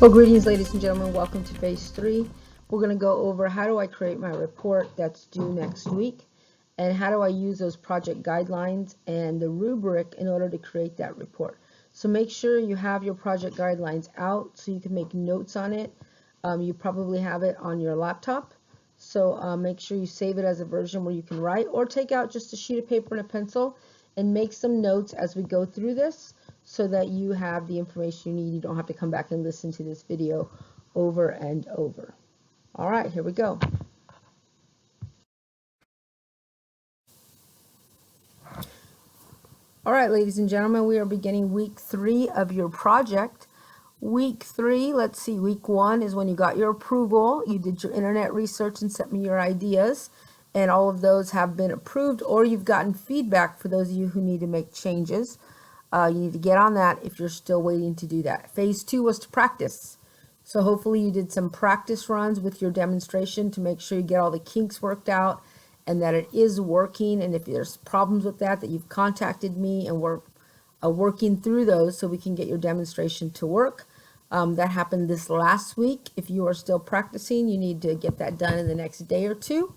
Well, greetings, ladies and gentlemen. Welcome to phase 3. We're going to go over how do I create my report that's due next week, and how do I use those project guidelines and the rubric in order to create that report. So make sure you have your project guidelines out so you can make notes on it. You probably have it on your laptop, so make sure you save it as a version where you can write, or take out just a sheet of paper and a pencil and make some notes as we go through this, so that you have the information you need. You don't have to come back and listen to this video over and over. All right, here we go. All right, ladies and gentlemen, we are beginning week 3 of your project. Week 3, let's see, week 1 is when you got your approval. You did your internet research and sent me your ideas, and all of those have been approved, or you've gotten feedback for those of you who need to make changes. You need to get on that if you're still waiting to do that. Phase 2 was to practice. So hopefully you did some practice runs with your demonstration to make sure you get all the kinks worked out and that it is working. And if there's problems with that you've contacted me, and we're working through those so we can get your demonstration to work. That happened this last week. If you are still practicing, you need to get that done in the next day or two,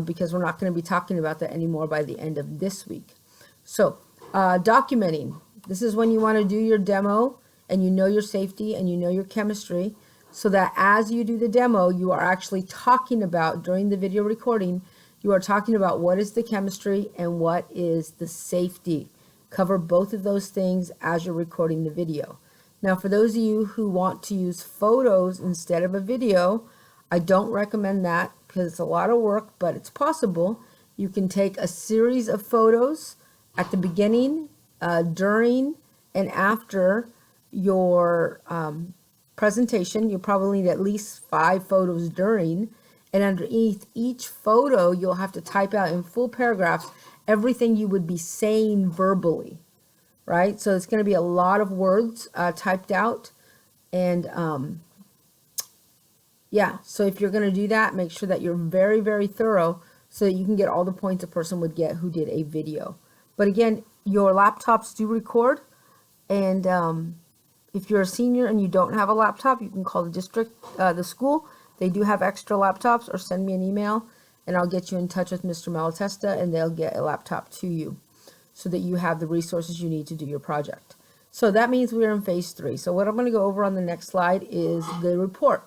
because we're not going to be talking about that anymore by the end of this week. So documenting. This is when you want to do your demo and you know your safety and you know your chemistry, so that as you do the demo, you are actually talking about, during the video recording, you are talking about what is the chemistry and what is the safety. Cover both of those things as you're recording the video. Now, for those of you who want to use photos instead of a video, I don't recommend that because it's a lot of work, but it's possible. You can take a series of photos at the beginning, during, and after your presentation. You'll probably need at least 5 photos during, and underneath each photo you'll have to type out in full paragraphs everything you would be saying verbally, right? So it's going to be a lot of words typed out, and yeah, so if you're going to do that, make sure that you're very, very thorough so that you can get all the points a person would get who did a video. But again, your laptops do record, and if you're a senior and you don't have a laptop, you can call the district, the school. They do have extra laptops, or send me an email, and I'll get you in touch with Mr. Malatesta, and they'll get a laptop to you so that you have the resources you need to do your project. So that means we're in phase 3. So what I'm going to go over on the next slide is the report.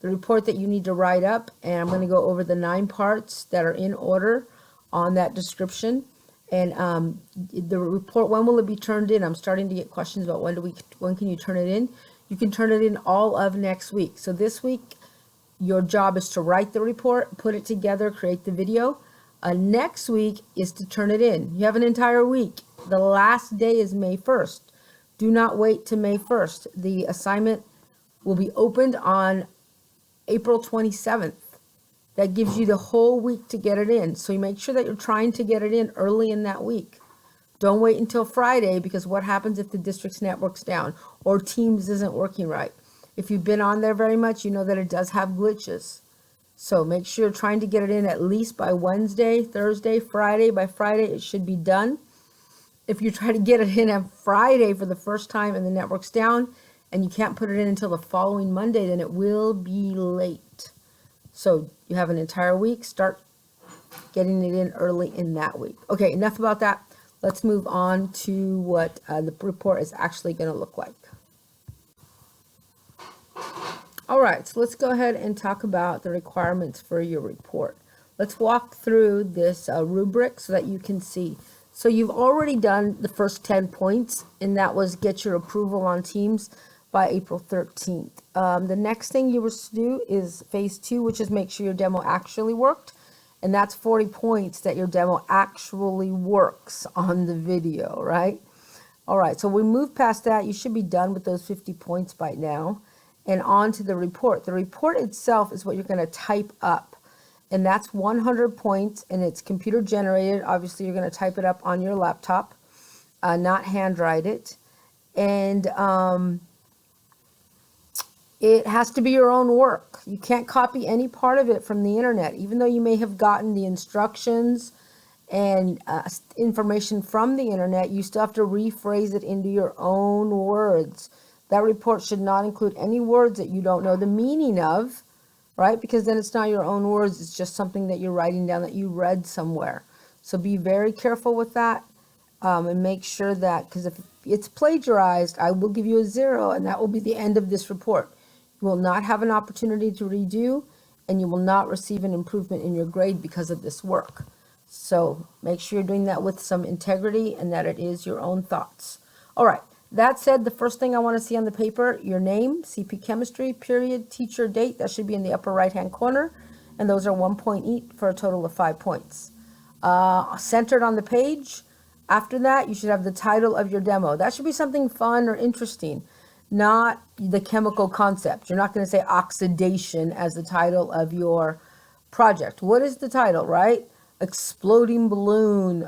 The report that you need to write up, and I'm going to go over the 9 parts that are in order on that description. And the report, when will it be turned in? I'm starting to get questions about when can you turn it in? You can turn it in all of next week. So this week, your job is to write the report, put it together, create the video. Next week is to turn it in. You have an entire week. The last day is May 1st. Do not wait to May 1st. The assignment will be opened on April 27th. That gives you the whole week to get it in. So you make sure that you're trying to get it in early in that week. Don't wait until Friday, because what happens if the district's network's down or Teams isn't working right? If you've been on there very much, you know that it does have glitches. So make sure you're trying to get it in at least by Wednesday, Thursday, Friday. By Friday, it should be done. If you try to get it in on Friday for the first time and the network's down and you can't put it in until the following Monday, then it will be late. So you have an entire week. Start getting it in early in that week. Okay, enough about that. Let's move on to what the report is actually going to look like. All right, so let's go ahead and talk about the requirements for your report. Let's walk through this rubric so that you can see. So you've already done the first 10 points, and that was get your approval on Teams by April 13th. The next thing you were to do is phase 2, which is make sure your demo actually worked. And that's 40 points that your demo actually works on the video, right? All right, so we move past that. You should be done with those 50 points by now. And on to the report. The report itself is what you're going to type up. And that's 100 points, and it's computer generated. Obviously, you're going to type it up on your laptop, not handwrite it. And it has to be your own work. You can't copy any part of it from the internet, even though you may have gotten the instructions and information from the internet. You still have to rephrase it into your own words. That report should not include any words that you don't know the meaning of, right? Because then it's not your own words. It's just something that you're writing down that you read somewhere. So be very careful with that, and make sure that, because if it's plagiarized, I will give you a 0, and that will be the end of this report. You will not have an opportunity to redo, and you will not receive an improvement in your grade because of this work. So make sure you're doing that with some integrity and that it is your own thoughts. All right. That said, the first thing I want to see on the paper, your name, CP Chemistry, period, teacher, date. That should be in the upper right-hand corner. And those are 1 point each for a total of 5 points. Centered on the page. After that, you should have the title of your demo. That should be something fun or interesting, not the chemical concept. You're not going to say oxidation as the title of your project. What is the title, right? Exploding balloon,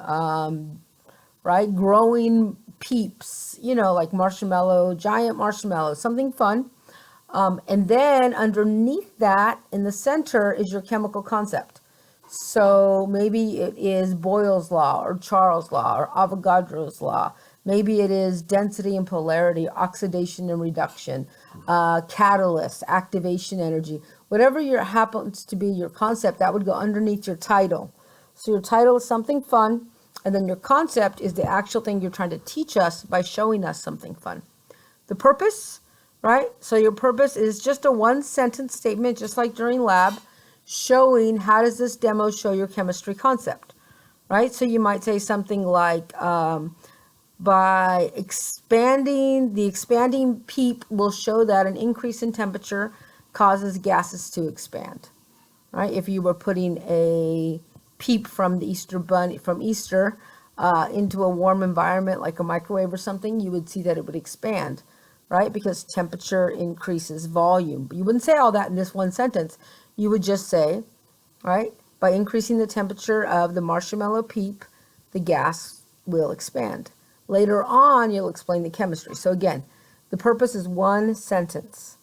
right? Growing peeps, like marshmallow, giant marshmallow, something fun. And then underneath that, in the center, is your chemical concept. So maybe it is Boyle's law or Charles' law or Avogadro's law. Maybe it is density and polarity, oxidation and reduction, catalyst, activation energy. Whatever happens to be your concept, that would go underneath your title. So your title is something fun, and then your concept is the actual thing you're trying to teach us by showing us something fun. The purpose, right? So your purpose is just a 1-sentence statement, just like during lab, showing how does this demo show your chemistry concept, right? So you might say something like, by expanding PEEP will show that an increase in temperature causes gases to expand, right? If you were putting a PEEP from the Easter bunny, from Easter, into a warm environment like a microwave or something, you would see that it would expand, right? Because temperature increases volume. But you wouldn't say all that in this 1 sentence. You would just say, right, by increasing the temperature of the marshmallow PEEP, the gas will expand. Later on, you'll explain the chemistry. So again, the purpose is 1 sentence.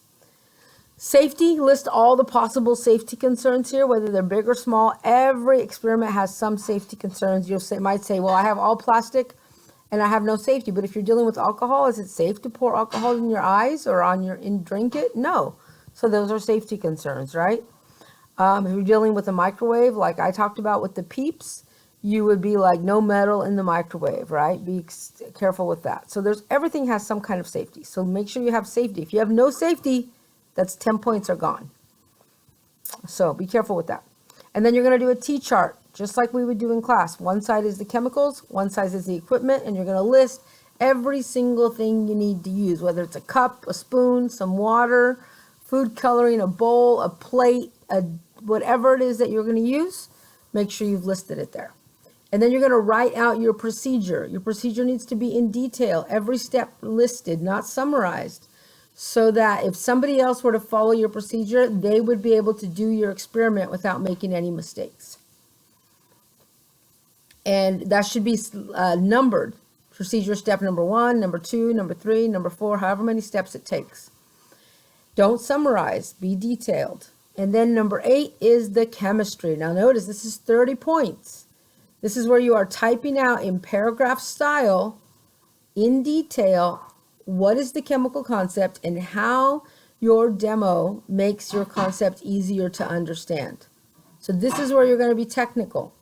Safety, list all the possible safety concerns here, whether they're big or small. Every experiment has some safety concerns. You might say, well, I have all plastic and I have no safety. But if you're dealing with alcohol, is it safe to pour alcohol in your eyes or drink it? No. So those are safety concerns, right? If you're dealing with a microwave, like I talked about with the PEEPs, you would be like, no metal in the microwave, right? Be careful with that. So everything has some kind of safety. So make sure you have safety. If you have no safety, that's 10 points are gone. So be careful with that. And then you're going to do a T-chart, just like we would do in class. One side is the chemicals, one side is the equipment, and you're going to list every single thing you need to use, whether it's a cup, a spoon, some water, food coloring, a bowl, a plate, whatever it is that you're going to use, make sure you've listed it there. And then you're going to write out your procedure. Your procedure needs to be in detail, every step listed, not summarized, so that if somebody else were to follow your procedure, they would be able to do your experiment without making any mistakes. And that should be numbered. Procedure step number 1, number 2, number 3, number 4, however many steps it takes. Don't summarize, be detailed. And then number 8 is the chemistry. Now notice this is 30 points. This is where you are typing out in paragraph style, in detail, what is the chemical concept and how your demo makes your concept easier to understand. So this is where you're going to be technical.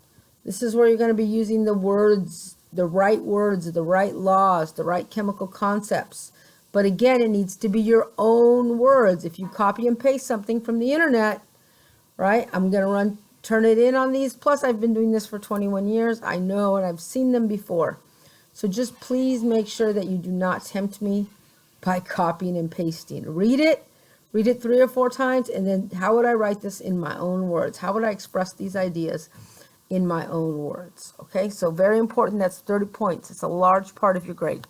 This is where you're going to be using the words, the right laws, the right chemical concepts. But again, it needs to be your own words. If you copy and paste something from the internet, right? I'm going to turn it in on these. Plus, I've been doing this for 21 years. I know, and I've seen them before. So just please make sure that you do not tempt me by copying and pasting. Read it 3 or 4 times, and then how would I write this in my own words? How would I express these ideas in my own words? Okay, so very important. That's 30 points. It's a large part of your grade.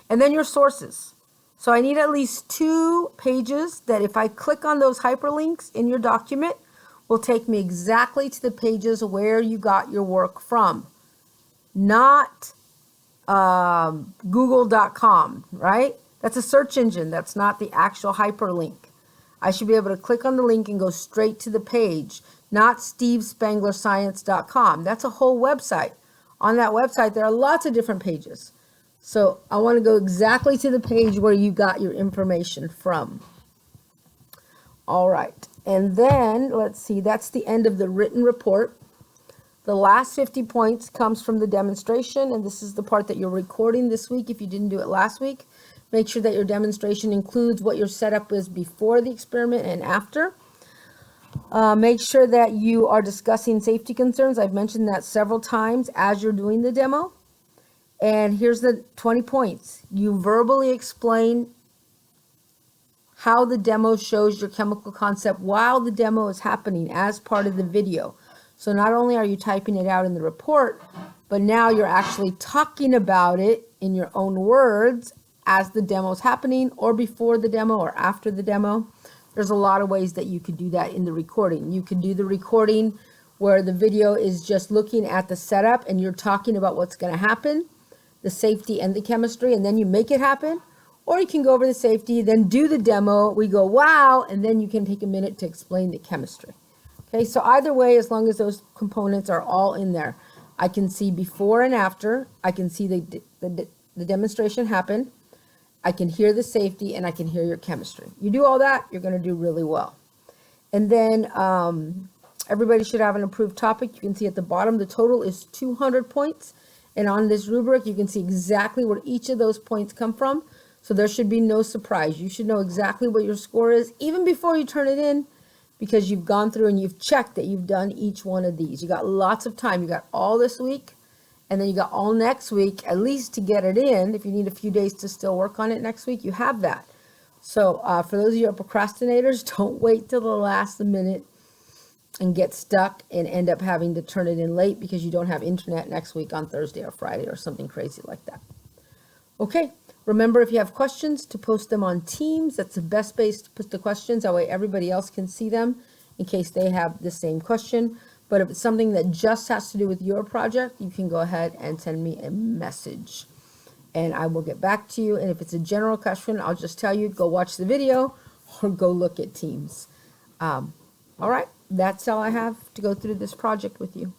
And then your sources. So I need at least 2 pages that if I click on those hyperlinks in your document, will take me exactly to the pages where you got your work from. Not google.com, right? That's a search engine. That's not the actual hyperlink. I should be able to click on the link and go straight to the page, not stevespanglerscience.com. That's a whole website. On that website, there are lots of different pages. So I want to go exactly to the page where you got your information from. All right. And then, let's see, that's the end of the written report. The last 50 points comes from the demonstration, and this is the part that you're recording this week if you didn't do it last week. Make sure that your demonstration includes what your setup is before the experiment and after. Make sure that you are discussing safety concerns. I've mentioned that several times as you're doing the demo. And here's the 20 points. You verbally explain how the demo shows your chemical concept while the demo is happening as part of the video. So not only are you typing it out in the report, but now you're actually talking about it in your own words as the demo is happening, or before the demo or after the demo. There's a lot of ways that you could do that in the recording. You could do the recording where the video is just looking at the setup and you're talking about what's going to happen, the safety and the chemistry, and then you make it happen. Or you can go over the safety, then do the demo, we go, wow, and then you can take a minute to explain the chemistry. Okay, so either way, as long as those components are all in there, I can see before and after, I can see the demonstration happen, I can hear the safety, and I can hear your chemistry. You do all that, you're going to do really well. And then everybody should have an approved topic. You can see at the bottom, the total is 200 points. And on this rubric, you can see exactly where each of those points come from. So there should be no surprise. You should know exactly what your score is, even before you turn it in, because you've gone through and you've checked that you've done each one of these. You got lots of time. You got all this week, and then you got all next week, at least to get it in. If you need a few days to still work on it next week, you have that. So for those of you who are procrastinators, don't wait till the last minute and get stuck and end up having to turn it in late because you don't have internet next week on Thursday or Friday or something crazy like that. Okay, remember, if you have questions, to post them on Teams. That's the best place to put the questions. That way everybody else can see them in case they have the same question. But if it's something that just has to do with your project, you can go ahead and send me a message and I will get back to you. And if it's a general question, I'll just tell you, go watch the video or go look at Teams. All right, that's all I have to go through this project with you.